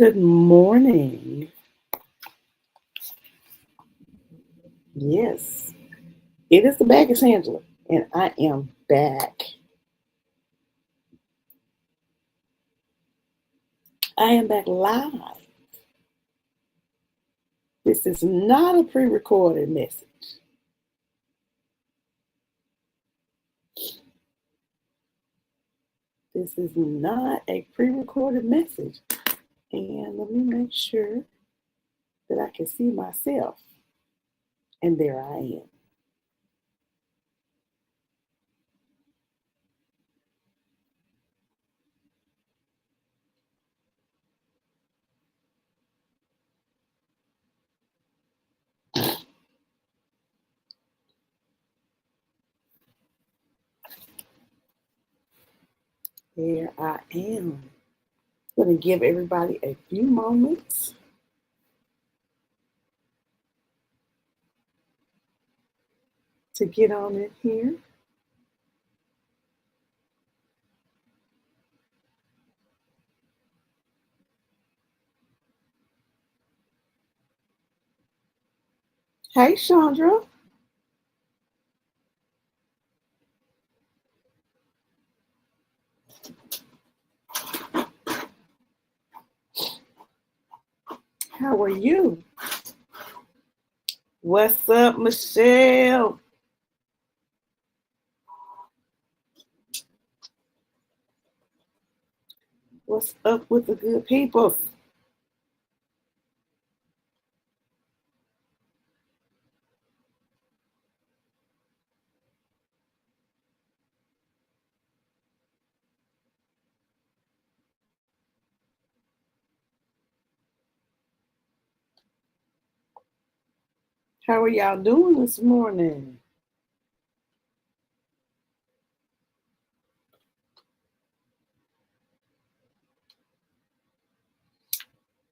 Good morning. Yes, it is the baggage handler, and I am back. I am back live. This is not a pre recorded message. This is not a pre recorded message. And let me make sure that I can see myself. And there I am. There I am. I'm going to give everybody a few moments to get on in here. Hey, Chandra. How are you? What's up, Michelle? What's up with the good people? How are y'all doing this morning?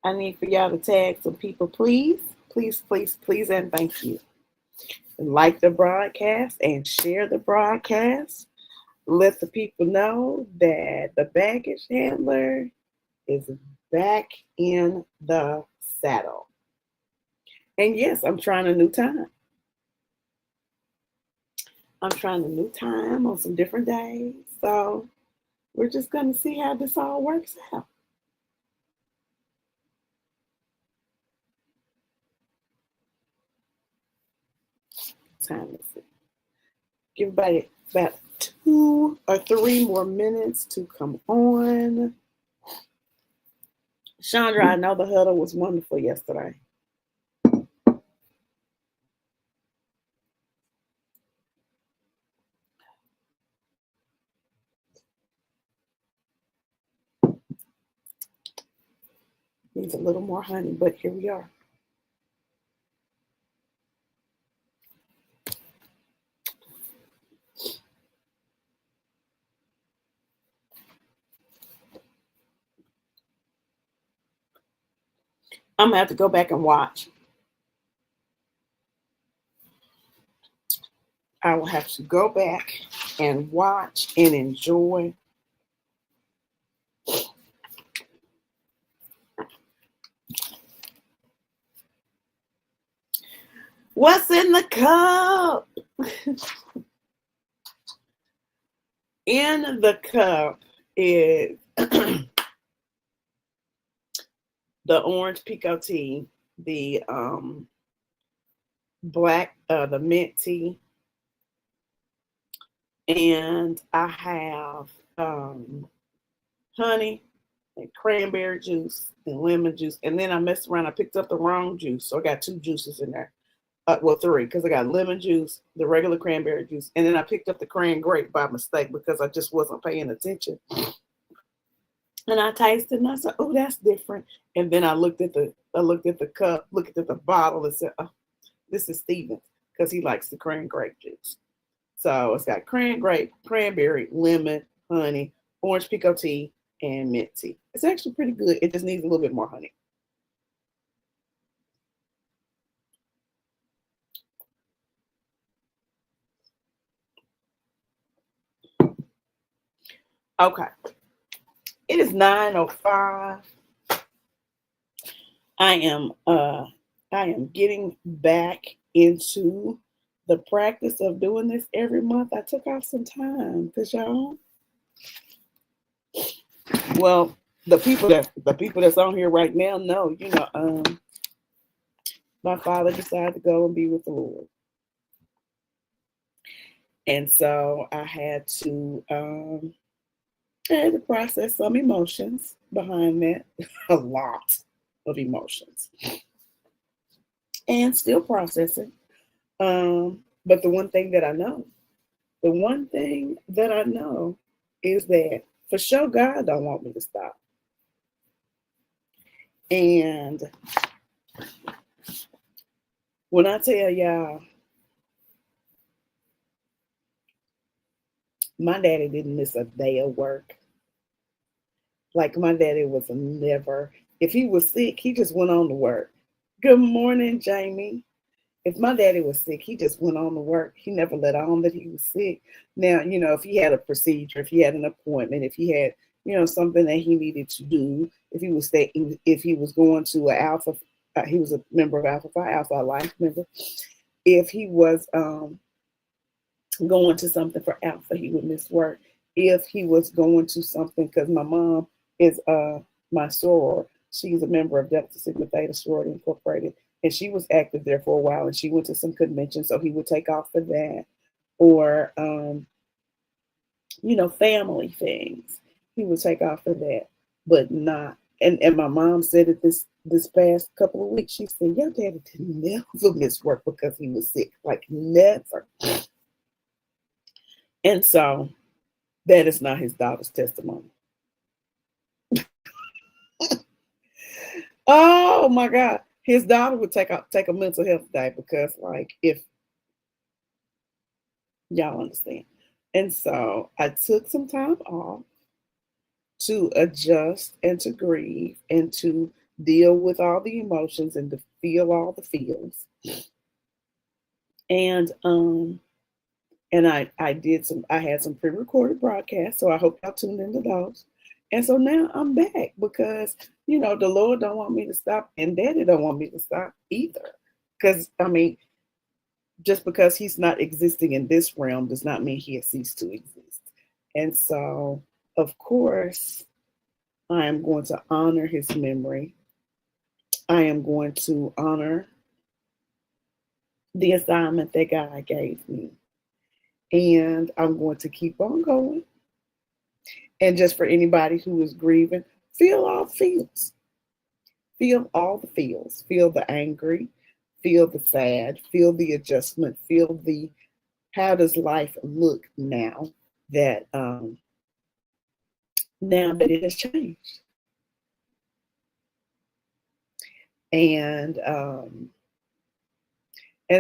I need for y'all to tag some people, please. Please, please, please, and thank you. Like the broadcast and share the broadcast. Let the people know that the baggage handler is back in the saddle. And yes, I'm trying a new time. I'm trying a new time on some different days. So we're just going to see how this all works out. Time is it? Give everybody about 2 or 3 more minutes to come on. Chandra, I know the huddle was wonderful yesterday. Needs a little more honey, but here we are. I'm going to have to go back and watch. I will have to go back and watch and enjoy. What's in the cup? In the cup is the orange pico tea, the black, the mint tea, and I have honey and cranberry juice and lemon juice. And then I messed around. I picked up the wrong juice. So I got 2 juices in there. Well, 3, because I got lemon juice, the regular cranberry juice, and then I picked up the cran grape by mistake because I just wasn't paying attention. And I tasted and I said, "Oh, that's different." And then I looked at the cup, looked at the bottle, and said, "Oh, this is Steven's because he likes the cran grape juice." So it's got cran grape, cranberry, lemon, honey, orange pico tea, and mint tea. It's actually pretty good. It just needs a little bit more honey. Okay. It is 9:05. I am getting back into the practice of doing this every month. I took off some time because y'all, well, the people that's on here right now know, my father decided to go and be with the Lord. And so I had to process some emotions behind that, a lot of emotions, and still processing. But the one thing that I know is that for sure God don't want me to stop. And when I tell y'all, my daddy didn't miss a day of work. Like my daddy was never, if he was sick, he just went on to work. Good morning, Jamie. If my daddy was sick, he just went on to work. He never let on that he was sick. Now, if he had a procedure, if he had an appointment, if he had, something that he needed to do, if he was going to a Alpha, he was a member of Alpha Phi Alpha Life member. If he was going to something for Alpha, he would miss work. If he was going to something, because my mom is my soror, she's a member of Delta Sigma Theta Sorority Incorporated, and she was active there for a while, and she went to some conventions, so he would take off for that. Or family things, he would take off for that, but not. And my mom said it this past couple of weeks. She said, "Your daddy did never miss work because he was sick, like never." And so that is not his daughter's testimony. Oh my God. His daughter would take a mental health day because, like, if y'all understand. And so I took some time off to adjust and to grieve and to deal with all the emotions and to feel all the feels. And I had some pre-recorded broadcasts, so I hope y'all tuned into those. And so now I'm back because, the Lord don't want me to stop, and Daddy don't want me to stop either. Because, just because he's not existing in this realm does not mean he has ceased to exist. And so, of course, I am going to honor his memory. I am going to honor the assignment that God gave me. And I'm going to keep on going. And just for anybody who is grieving, feel all the feels. Feel all the feels. Feel the angry, feel the sad, feel the adjustment, feel the how does life look now that it has changed. And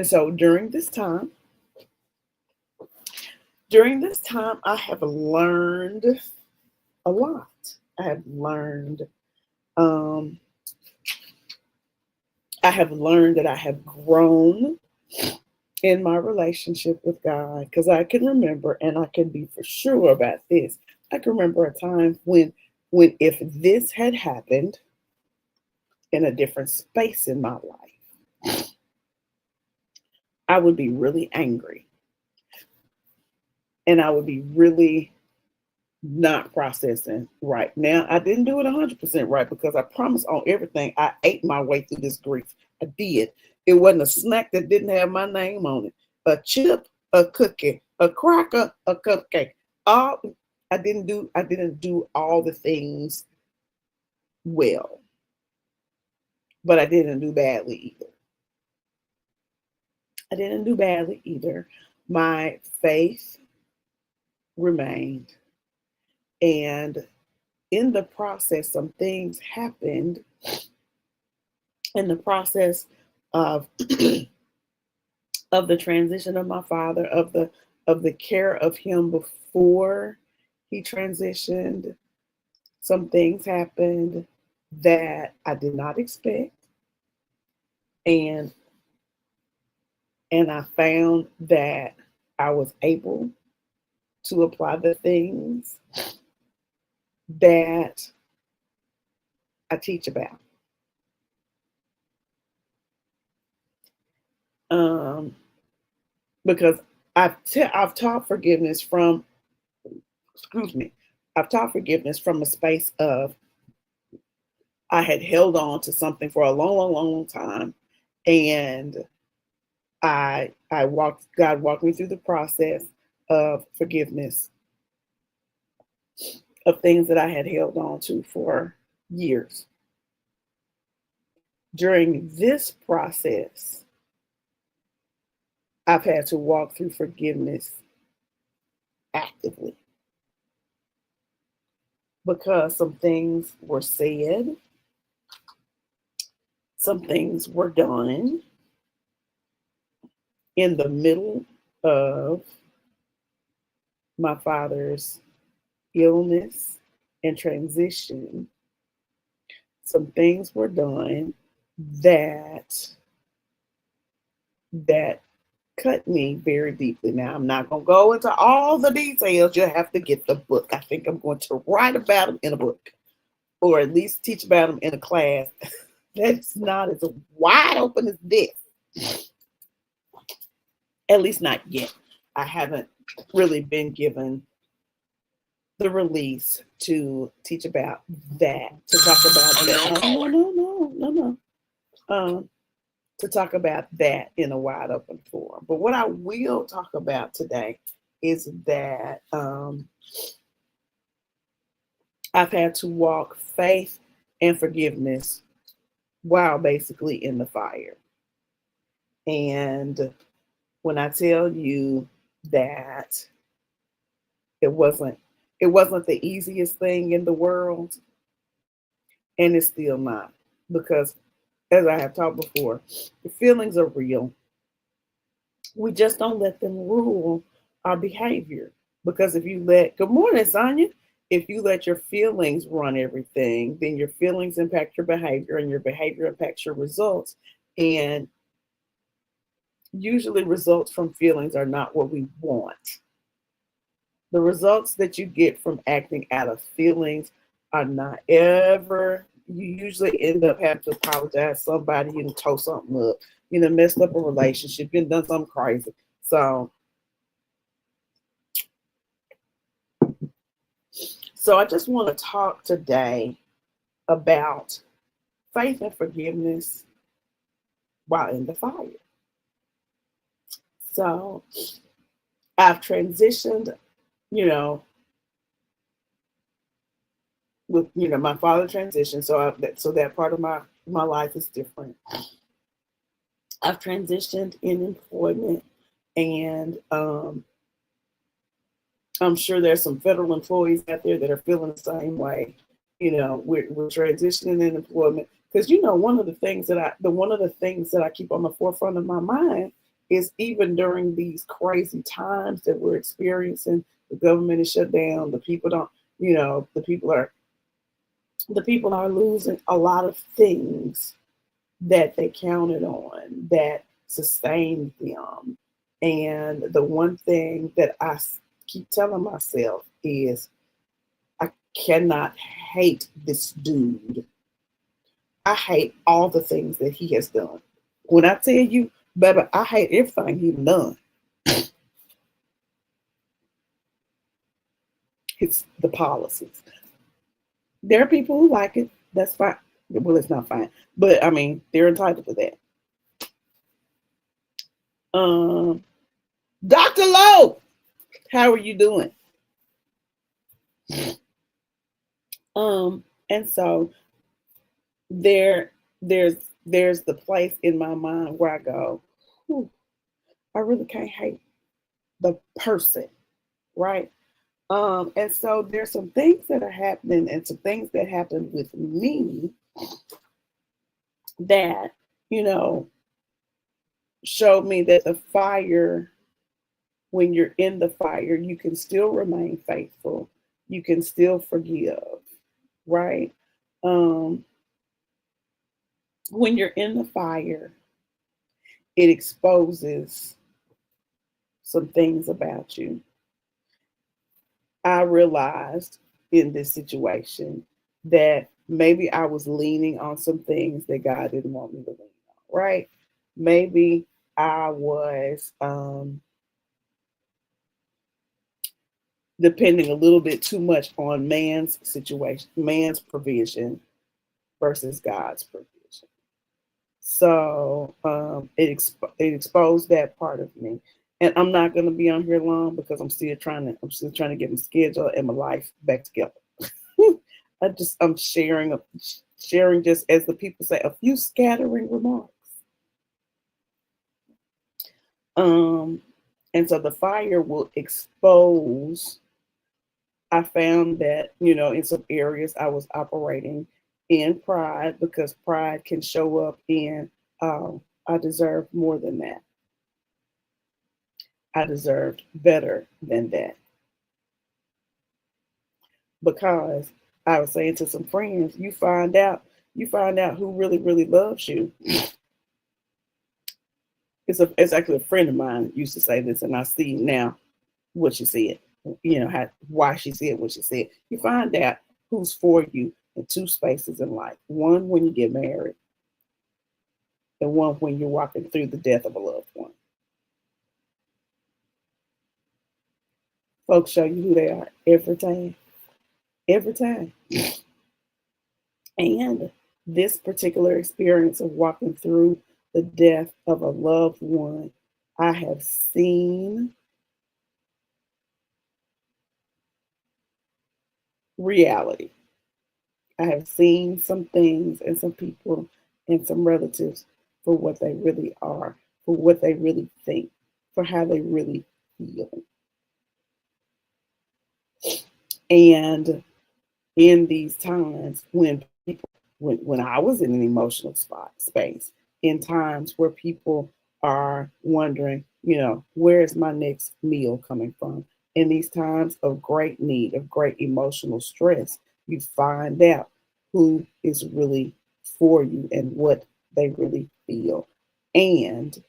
so during this time, I have learned a lot. I have learned that I have grown in my relationship with God, because I can remember, and I can be for sure about this, I can remember a time when if this had happened in a different space in my life, I would be really angry. And I would be really not processing right. Now, I didn't do it 100% right, because I promise on everything, I ate my way through this grief. I did. It wasn't a snack that didn't have my name on it. A chip, a cookie, a cracker, a cupcake. I didn't do all the things well, but I didn't do badly either. My faith remained. And in the process, some things happened in the process of of the transition of my father, of the care of him before he transitioned. Some things happened that I did not expect, and I found that I was able to apply the things that I teach about. um, because I've taught forgiveness from, excuse me, I've taught forgiveness from a space of I had held on to something for a long, long, long, long time, and God walked me through the process of forgiveness of things that I had held on to for years. During this process, I've had to walk through forgiveness actively because some things were said, some things were done in the middle of my father's illness and transition. Some things were done that that cut me very deeply. Now, I'm not going to go into all the details. You'll have to get the book. I think I'm going to write about them in a book, or at least teach about them in a class that's not as wide open as this. At least not yet. I haven't really been given the release to teach about that, to talk about that. No. To talk about that in a wide open forum. But what I will talk about today is that I've had to walk faith and forgiveness while basically in the fire. And when I tell you that it wasn't the easiest thing in the world, and it's still not, because as I have talked before, the feelings are real. We just don't let them rule our behavior. Because if you let, good morning, Sonia. If you let your feelings run everything, then your feelings impact your behavior, and your behavior impacts your results. And usually results from feelings are not what we want. The results that you get from acting out of feelings are not ever, you usually end up having to apologize to somebody, you know, tow something up, you know, messed up a relationship, you done something crazy. So I just want to talk today about faith and forgiveness while in the fire. So I've transitioned, you know, with, you know, my father transitioned, so that part of my life is different. I've transitioned in employment, and I'm sure there's some federal employees out there that are feeling the same way. You know, we're transitioning in employment, because, you know, one of the things that I keep on the forefront of my mind is, even during these crazy times that we're experiencing, the government is shut down, the people don't, you know, the people are losing a lot of things that they counted on, that sustained them. And the one thing that I keep telling myself is, I cannot hate this dude. I hate all the things that he has done. When I tell you, baby, I hate everything he's done. It's the policies. There are people who like it. That's fine. Well, it's not fine, but I mean, they're entitled to that. Dr. Lowe, how are you doing? And so there's the place in my mind where I go, I really can't hate the person, right? And so there's some things that are happening, and some things that happened with me that, you know, showed me that the fire, when you're in the fire, you can still remain faithful. You can still forgive, right? When you're in the fire, it exposes some things about you. I realized in this situation that maybe I was leaning on some things that God didn't want me to lean on, right? Maybe I was depending a little bit too much on man's situation, man's provision versus God's provision. So it exposed that part of me. And I'm not going to be on here long because I'm still trying to get my schedule and my life back together. I'm sharing, just as the people say, a few scattering remarks. And so the fire will expose. I found that, in some areas I was operating in pride, because pride can show up in, I deserve more than that. I deserved better than that. Because I was saying to some friends, you find out who really, really loves you. It's actually a friend of mine used to say this, and I see now what she said. Why she said what she said. You find out who's for you in two spaces in life. One when you get married, and one when you're walking through the death of a loved one. Folks show you who they are every time. Every time. And this particular experience of walking through the death of a loved one, I have seen reality. I have seen some things and some people and some relatives for what they really are, for what they really think, for how they really feel. And in these times when I was in an emotional space, in times where people are wondering, where is my next meal coming from? In these times of great need, of great emotional stress, you find out who is really for you and what they really feel. And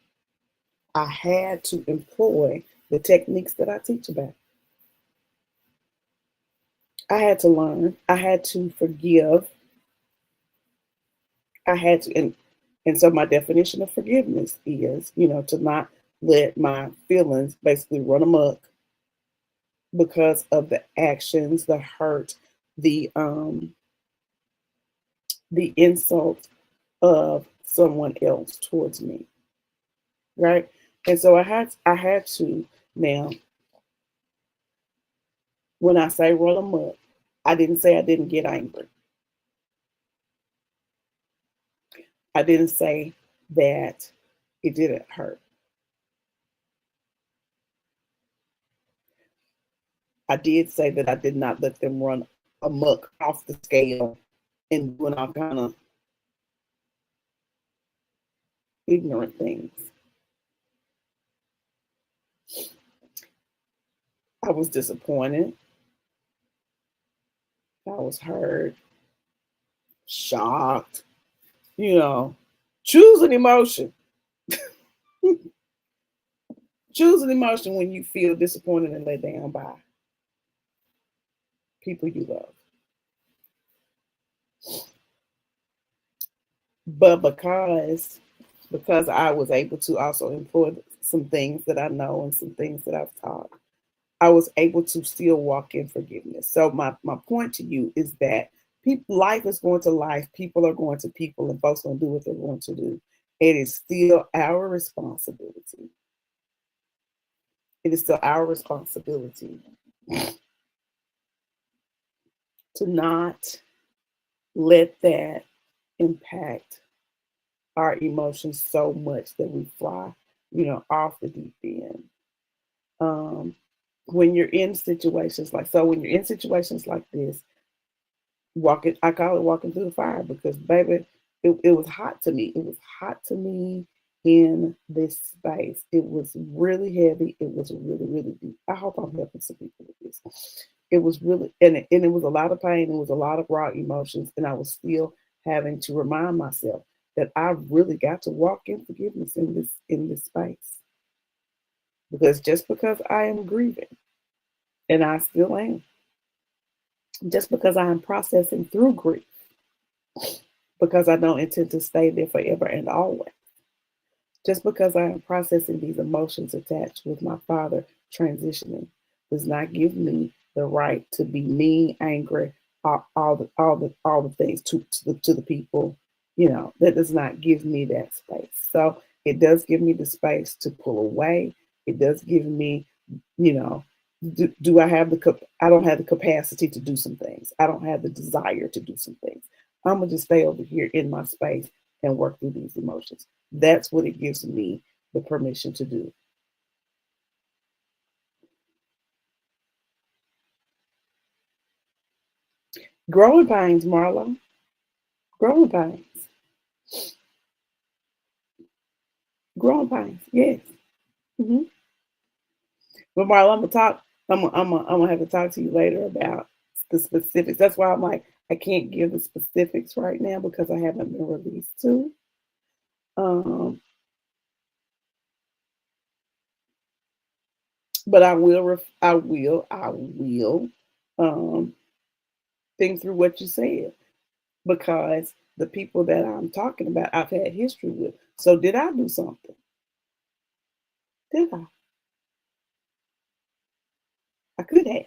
I had to employ the techniques that I teach about. I had to learn. I had to forgive. I had to, and so my definition of forgiveness is, to not let my feelings basically run amok because of the actions, the hurt, the insult of someone else towards me, right? And so I had to now. When I say run amok, I didn't say I didn't get angry. I didn't say that it didn't hurt. I did say that I did not let them run amok off the scale and doing all kind of ignorant things. I was disappointed. I was hurt, shocked. Choose an emotion. Choose an emotion when you feel disappointed and let down by people you love. But because I was able to also employ some things that I know and some things that I've taught, I was able to still walk in forgiveness. So my point to you is that life is going to life, people are going to people, and folks going to do what they're going to do. It is still our responsibility. It is still our responsibility to not let that impact our emotions so much that we fly, off the deep end. When you're in situations like this, I call it walking through the fire, because baby, it was hot to me. It was hot to me in this space. It was really heavy. It was really, really deep. I hope I'm helping some people with this. It was really, and it was a lot of pain. It was a lot of raw emotions. And I was still having to remind myself that I really got to walk in forgiveness in this space. Because just because I am grieving, and I still am, just because I am processing through grief, because I don't intend to stay there forever and always, Just because I am processing these emotions attached with my father transitioning does not give me the right to be mean, angry, all the things to the people. That does not give me that space. So it does give me the space to pull away. It does give me, you know, do I have I don't have the capacity to do some things. I don't have the desire to do some things. I'm gonna just stay over here in my space and work through these emotions. That's what it gives me the permission to do. Growing pains, Marlo. Growing pains. Growing pains. Yes. hmm But Marlo, I'm gonna talk. I'm gonna have to talk to you later about the specifics. That's why I'm like, I can't give the specifics right now because I haven't been released to. Um, but I will. I will um, think through what you said because the people that I'm talking about, I've had history with. So did I do something? Did I? I could have.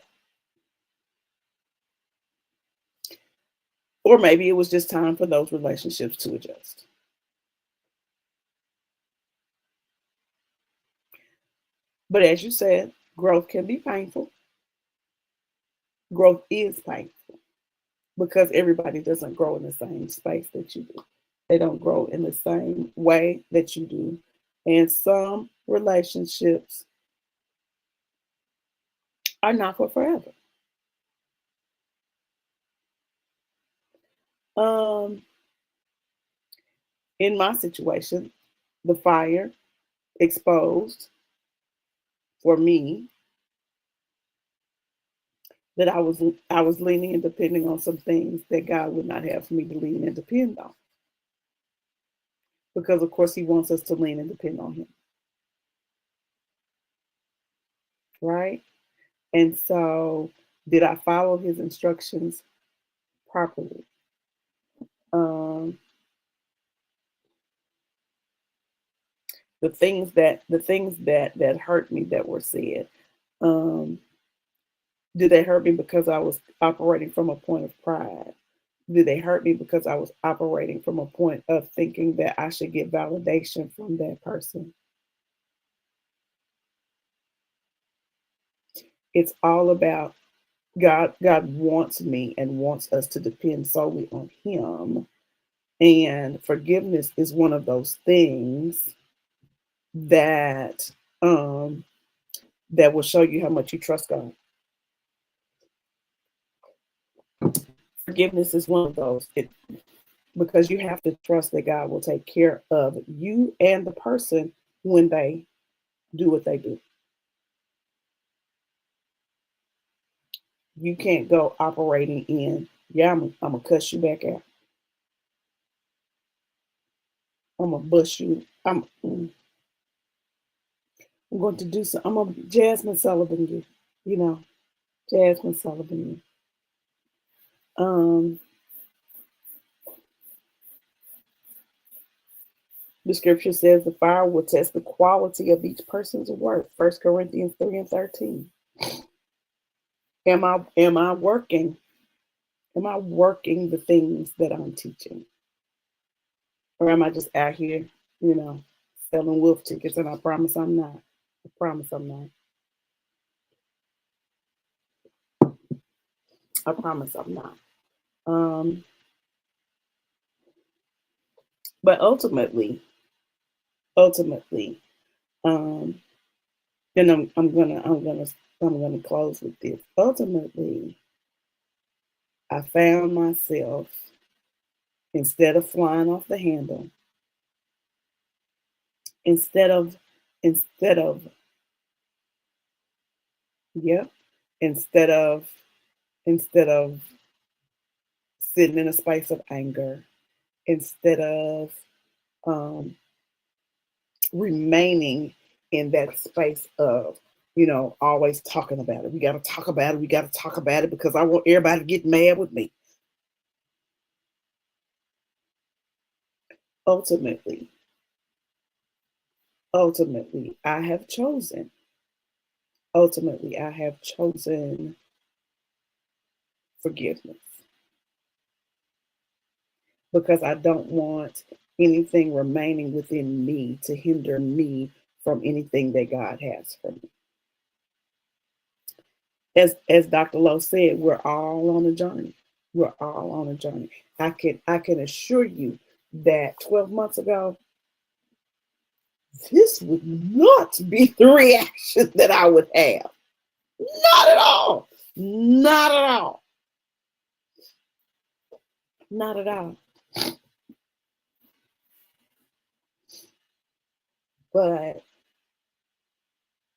Or maybe it was just time for those relationships to adjust. But as you said, growth can be painful. Growth is painful because everybody doesn't grow in the same space that you do. They don't grow in the same way that you do. And some relationships are not for forever. Um, in my situation, the fire exposed for me that I was leaning and depending on some things that God would not have for me to lean and depend on. Because of course he wants us to lean and depend on him. Right? And so did I follow his instructions properly? Um the things that hurt me that were said. Um did they hurt me because I was operating from a point of pride? Did they hurt me because I was operating from a point of thinking that I should get validation from that person? It's all about God wants me and wants us to depend solely on him. And forgiveness is one of those things that um that will show you how much you trust God. Forgiveness is one of those. Because you have to trust that God will take care of you and the person when they do what they do. You can't go operating in, yeah, I'm gonna cuss you back out. I'm gonna bust you. I'm going to do some. I'm gonna Jasmine Sullivan you. You know, Jasmine Sullivan you. Um, the scripture says the fire will test the quality of each person's work. 1 Corinthians 3:13. Am I working? Am I working the things that I'm teaching? Or am I just out here, you know, selling wolf tickets? And I promise I'm not. I promise I'm not. I promise I'm not. Um, but ultimately, um, and I'm gonna close with this. Ultimately, I found myself instead of flying off the handle, instead of instead of yep, instead of instead of sitting in a space of anger, instead of um, remaining in that space of always talking about it. We got to talk about it. We got to talk about it because I want everybody to get mad with me. Ultimately, ultimately I have chosen. Ultimately, I have chosen forgiveness because I don't want anything remaining within me to hinder me from anything that God has for me. As Dr. Lowe said, we're all on a journey. We're all on a journey. I can assure you that 12 months ago, this would not be the reaction that I would have. Not at all. Not at all. Not at all. But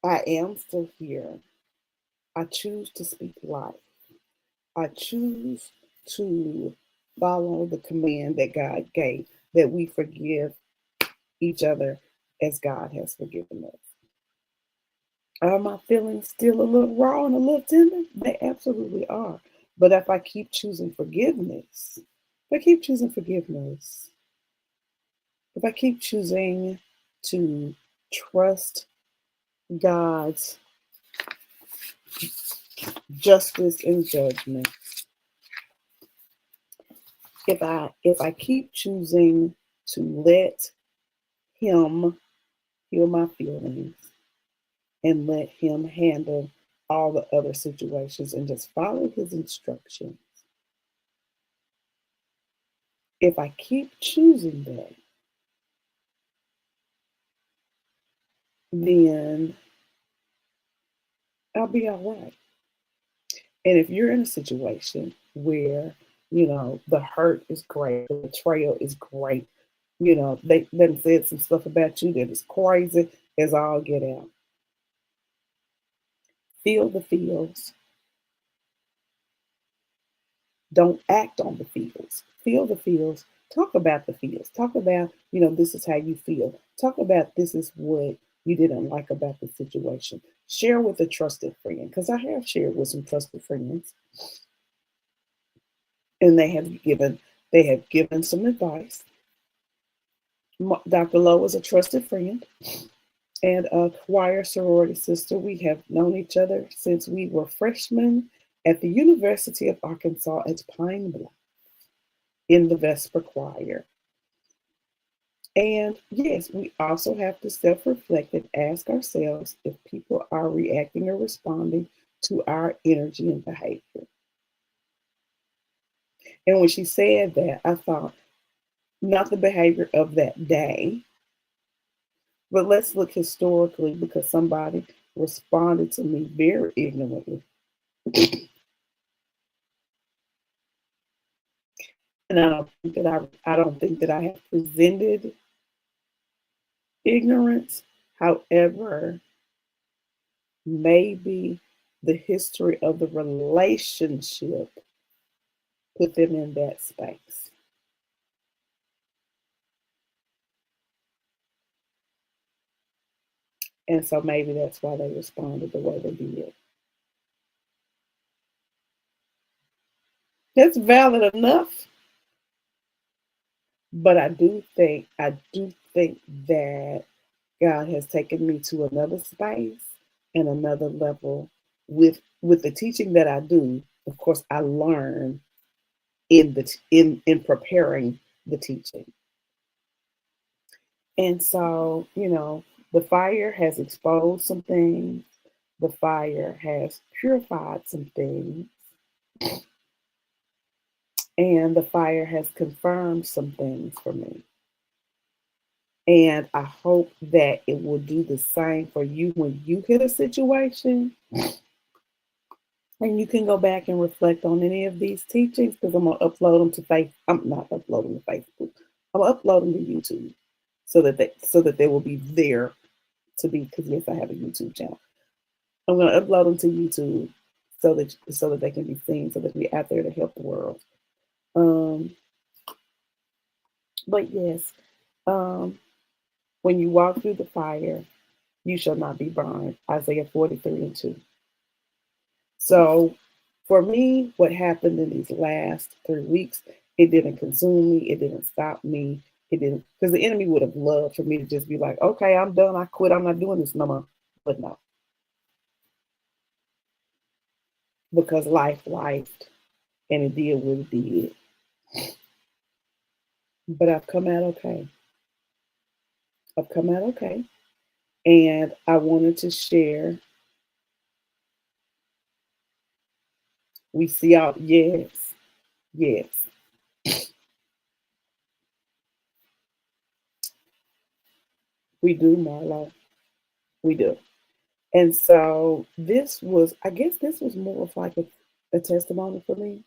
I am still here. I choose to speak life. I choose to follow the command that God gave, that we forgive each other as God has forgiven us. Are my feelings still a little raw and a little tender? They absolutely are. But if I keep choosing forgiveness, if I keep choosing forgiveness, if I keep choosing to trust God's justice and judgment, if I keep choosing to let him heal my feelings and let him handle all the other situations and just follow his instructions, if I keep choosing that, then I'll be all right. And if you're in a situation where, the hurt is great, the betrayal is great, they then said some stuff about you that is crazy as all get out. Feel the feels. Don't act on the feels. Feel the feels. Talk about the feels. Talk about, this is how you feel. Talk about this is what you didn't like about the situation. Share with a trusted friend, because I have shared with some trusted friends, and they have given some advice. Dr. Lowe is a trusted friend and a choir sorority sister. We have known each other since we were freshmen at the University of Arkansas at Pine Bluff in the Vesper Choir. And yes, we also have to self reflect and ask ourselves if people are reacting or responding to our energy and behavior. And when she said that, I thought, not the behavior of that day, but let's look historically, because somebody responded to me very ignorantly. And I don't think that I have presented ignorance. However, maybe the history of the relationship put them in that space. And so maybe that's why they responded the way they did. That's valid enough, but I do think that God has taken me to another space and another level with the teaching that I do. Of course, I learn in preparing the teaching. And so, the fire has exposed some things, the fire has purified some things, and the fire has confirmed some things for me. And I hope that it will do the same for you when you hit a situation. And you can go back and reflect on any of these teachings, because I'm gonna upload them to Facebook. I'm not uploading to Facebook. I'm gonna upload them to YouTube so that they will be there to be, because yes, I have a YouTube channel. I'm gonna upload them to YouTube so that they can be seen, so that we're out there to help the world. Um, but yes, um, when you walk through the fire, you shall not be burned. Isaiah 43:2. So for me, what happened in these last 3 weeks, it didn't consume me, it didn't stop me. It didn't, because the enemy would have loved for me to just be like, okay, I'm done. I quit. I'm not doing this no more. But no, because life lifed and it did what it did. But I've come out okay. I've come out okay. And I wanted to share. We see out, yes, yes, we do, Marlo. We do. And so this was, I guess this was more of like a testimony for me,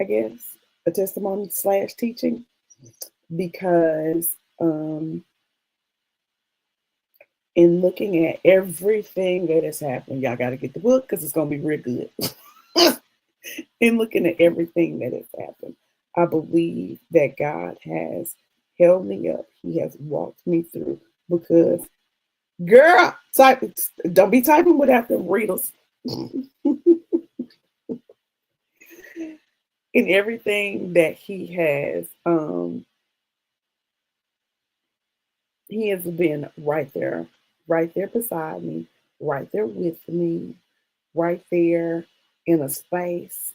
I guess, a testimony slash teaching, because in looking at everything that has happened, y'all got to get the book because it's going to be real good. In looking at everything that has happened, I believe that God has held me up. He has walked me through because, girl, don't be typing without the readers. In everything that he has been right there beside me, right there with me, right there in a space,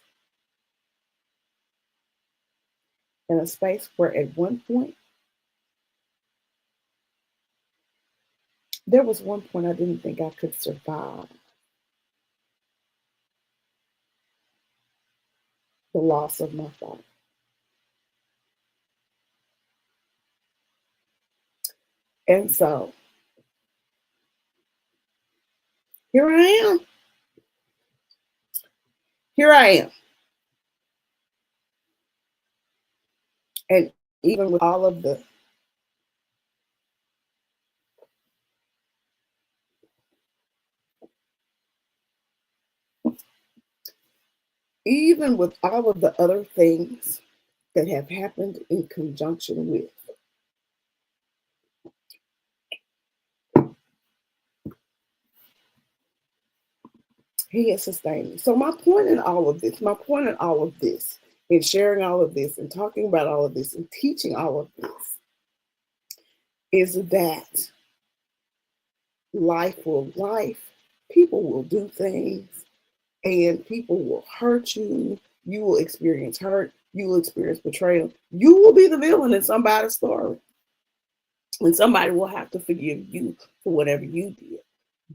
where at one point, there was one point I didn't think I could survive the loss of my father. And so here I am. Here I am. And even with all of the, even with all of the other things that have happened in conjunction with, he has sustained me. So my point in all of this, in sharing all of this, and talking about all of this, and teaching all of this, is that life, people will do things, and people will hurt you. You will experience hurt. You will experience betrayal. You will be the villain in somebody's story. And somebody will have to forgive you for whatever you did.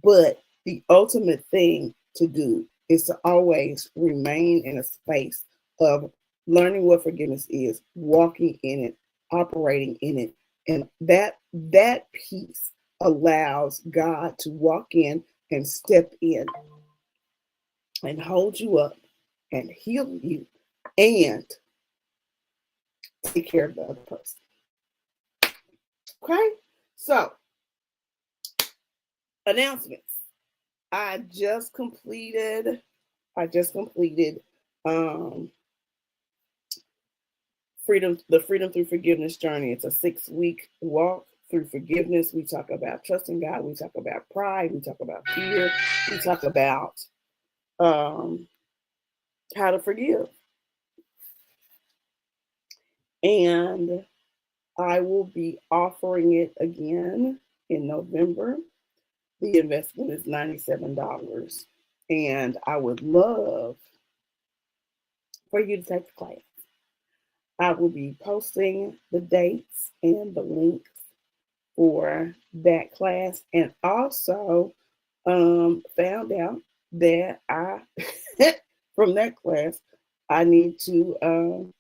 But the ultimate thing to do is to always remain in a space of learning what forgiveness is, walking in it, operating in it. And that piece allows God to walk in and step in and hold you up and heal you and take care of the other person. Okay? So, announcements. I just completed um the Freedom Through Forgiveness journey. It's a 6-week walk through forgiveness. We talk about trusting God, we talk about pride, we talk about fear, we talk about um how to forgive. And I will be offering it again in November. The investment is $97. And I would love for you to take the class. I will be posting the dates and the links for that class. And also found out that from that class, I need to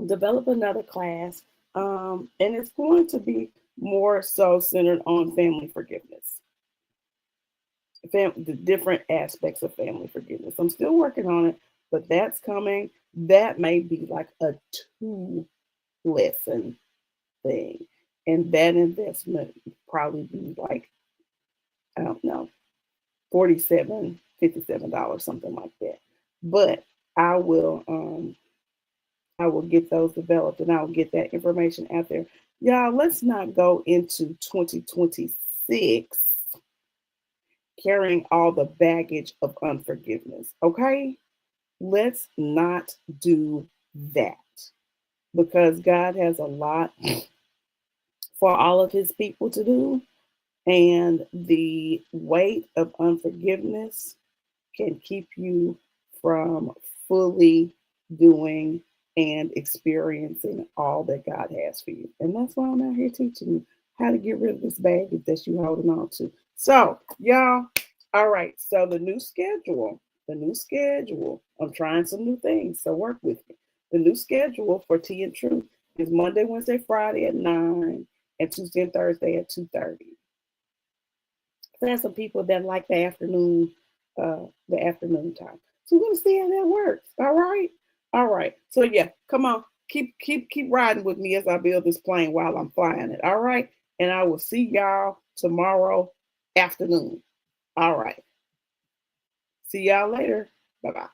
develop another class. And it's going to be more so centered on family forgiveness, the different aspects of family forgiveness. I'm still working on it, but that's coming. That may be like a 2-lesson thing. And that investment would probably be like, I don't know, $47, $57, something like that. But I will get those developed and I'll get that information out there. Y'all, let's not go into 2026 carrying all the baggage of unforgiveness. Okay? Let's not do that. because God has a lot for all of his people to do. And the weight of unforgiveness can keep you from fully doing and experiencing all that God has for you. And that's why I'm out here teaching you how to get rid of this baggage that you're holding on to. So, y'all, all right. So the new schedule, I'm trying some new things. So work with me. The new schedule for Tea and Truth is Monday, Wednesday, Friday at 9 and Tuesday and Thursday at 2:30. There's some people that like the afternoon time. So we're gonna see how that works. All right. All right. So yeah, come on. Keep riding with me as I build this plane while I'm flying it. All right. And I will see y'all tomorrow afternoon. All right. See y'all later. Bye-bye.